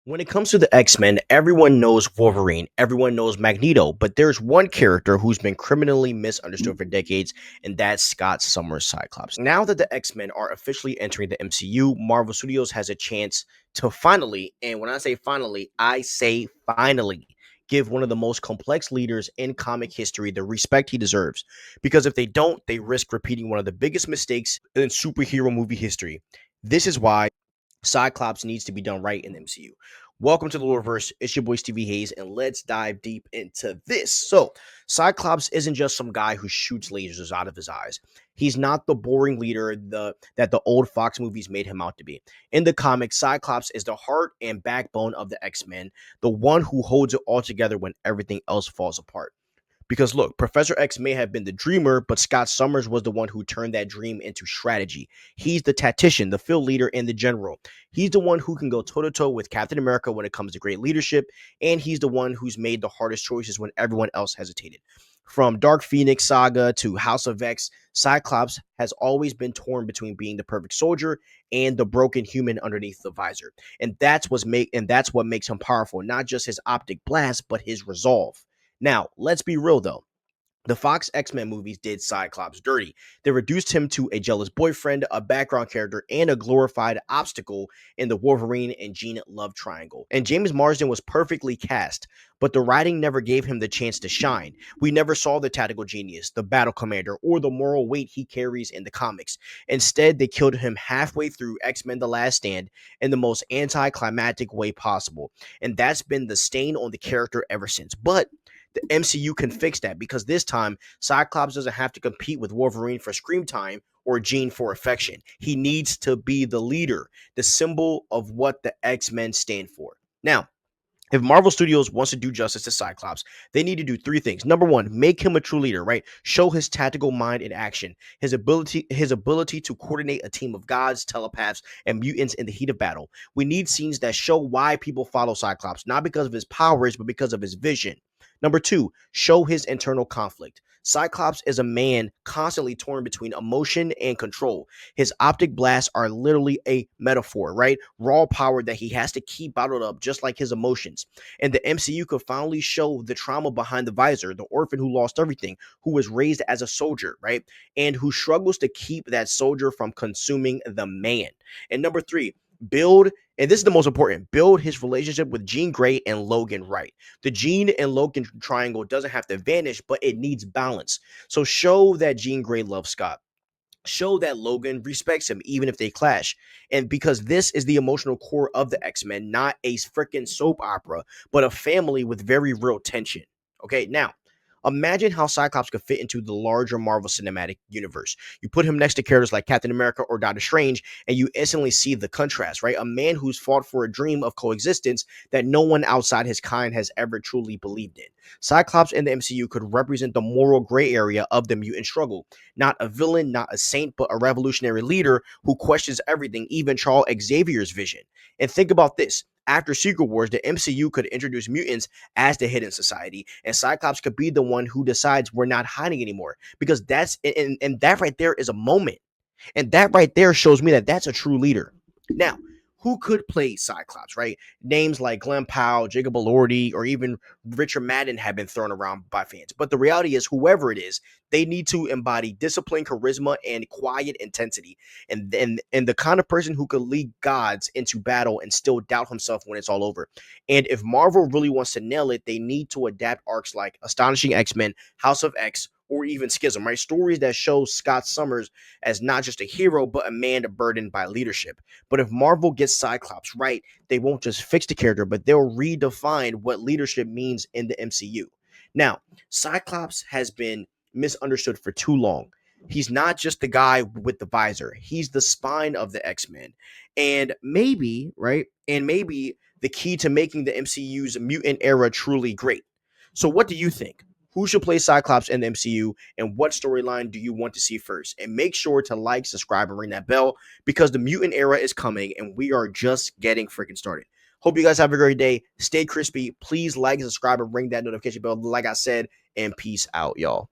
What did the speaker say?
When it comes to the X-Men, everyone knows Wolverine, everyone knows Magneto, but there's one character who's been criminally misunderstood for decades, and that's Scott Summers' Cyclops. Now that the X-Men are officially entering the MCU, Marvel Studios has a chance to finally, and when I say finally, give one of the most complex leaders in comic history the respect he deserves. Because if they don't, they risk repeating one of the biggest mistakes in superhero movie history. This is why Cyclops needs to be done right in the MCU. Welcome to the Loreverse. It's your boy Stevie Hayes, and let's dive deep into this. So, Cyclops isn't just some guy who shoots lasers out of his eyes. He's not the boring leader that the old Fox movies made him out to be. In the comics, Cyclops is the heart and backbone of the X-Men, the one who holds it all together when everything else falls apart. Because look, Professor X may have been the dreamer, but Scott Summers was the one who turned that dream into strategy. He's the tactician, the field leader, and the general. He's the one who can go toe to toe with Captain America when it comes to great leadership, and he's the one who's made the hardest choices when everyone else hesitated. From Dark Phoenix saga to House of X, Cyclops has always been torn between being the perfect soldier and the broken human underneath the visor. And that's what makes him powerful, not just his optic blast, but his resolve. Now, let's be real though. The Fox X-Men movies did Cyclops dirty. They reduced him to a jealous boyfriend, a background character, and a glorified obstacle in the Wolverine and Jean love triangle. And James Marsden was perfectly cast, but the writing never gave him the chance to shine. We never saw the tactical genius, the battle commander, or the moral weight he carries in the comics. Instead, they killed him halfway through X-Men The Last Stand in the most anticlimactic way possible. And that's been the stain on the character ever since. But the MCU can fix that because this time Cyclops doesn't have to compete with Wolverine for screen time or Jean for affection. He needs to be the leader, the symbol of what the X-Men stand for. Now, if Marvel Studios wants to do justice to Cyclops, they need to do three things. Number one, make him a true leader, right? Show his tactical mind in action, his ability to coordinate a team of gods, telepaths, and mutants in the heat of battle. We need scenes that show why people follow Cyclops, not because of his powers, but because of his vision. Number two, show his internal conflict. Cyclops is a man constantly torn between emotion and control. His optic blasts are literally a metaphor, right? Raw power that he has to keep bottled up, just like his emotions. And the MCU could finally show the trauma behind the visor, the orphan who lost everything, who was raised as a soldier, right? And who struggles to keep that soldier from consuming the man. And number three, build, and this is the most important, build his relationship with Jean Grey and Logan right. The Jean and Logan triangle doesn't have to vanish, but it needs balance. So show that Jean Grey loves Scott. Show that Logan respects him, even if they clash. And because this is the emotional core of the X-Men, not a freaking soap opera, but a family with very real tension. Okay, now imagine how Cyclops could fit into the larger Marvel Cinematic Universe. You put him next to characters like Captain America or Doctor Strange, and you instantly see the contrast, right? A man who's fought for a dream of coexistence that no one outside his kind has ever truly believed in. Cyclops in the MCU could represent the moral gray area of the mutant struggle. Not a villain, not a saint, but a revolutionary leader who questions everything, even Charles Xavier's vision. And think about this. After Secret Wars, the MCU could introduce mutants as the hidden society, and Cyclops could be the one who decides we're not hiding anymore. Because and that right there is a moment. And that right there shows me that that's a true leader. Now, who could play Cyclops, right? Names like Glenn Powell, Jacob Elordi, or even Richard Madden have been thrown around by fans. But the reality is, whoever it is, they need to embody discipline, charisma, and quiet intensity. And the kind of person who could lead gods into battle and still doubt himself when it's all over. And if Marvel really wants to nail it, they need to adapt arcs like Astonishing X-Men, House of X, or even Schism, right? Stories that show Scott Summers as not just a hero, but a man burdened by leadership. But if Marvel gets Cyclops right, they won't just fix the character, but they'll redefine what leadership means in the MCU. Now, Cyclops has been misunderstood for too long. He's not just the guy with the visor. He's the spine of the X-Men. And maybe, right? And maybe the key to making the MCU's mutant era truly great. So what do you think? Who should play Cyclops in the MCU, and what storyline do you want to see first? And make sure to like, subscribe, and ring that bell because the mutant era is coming and we are just getting freaking started. Hope you guys have a great day. Stay crispy. Please like, subscribe, and ring that notification bell, like I said, and peace out, y'all.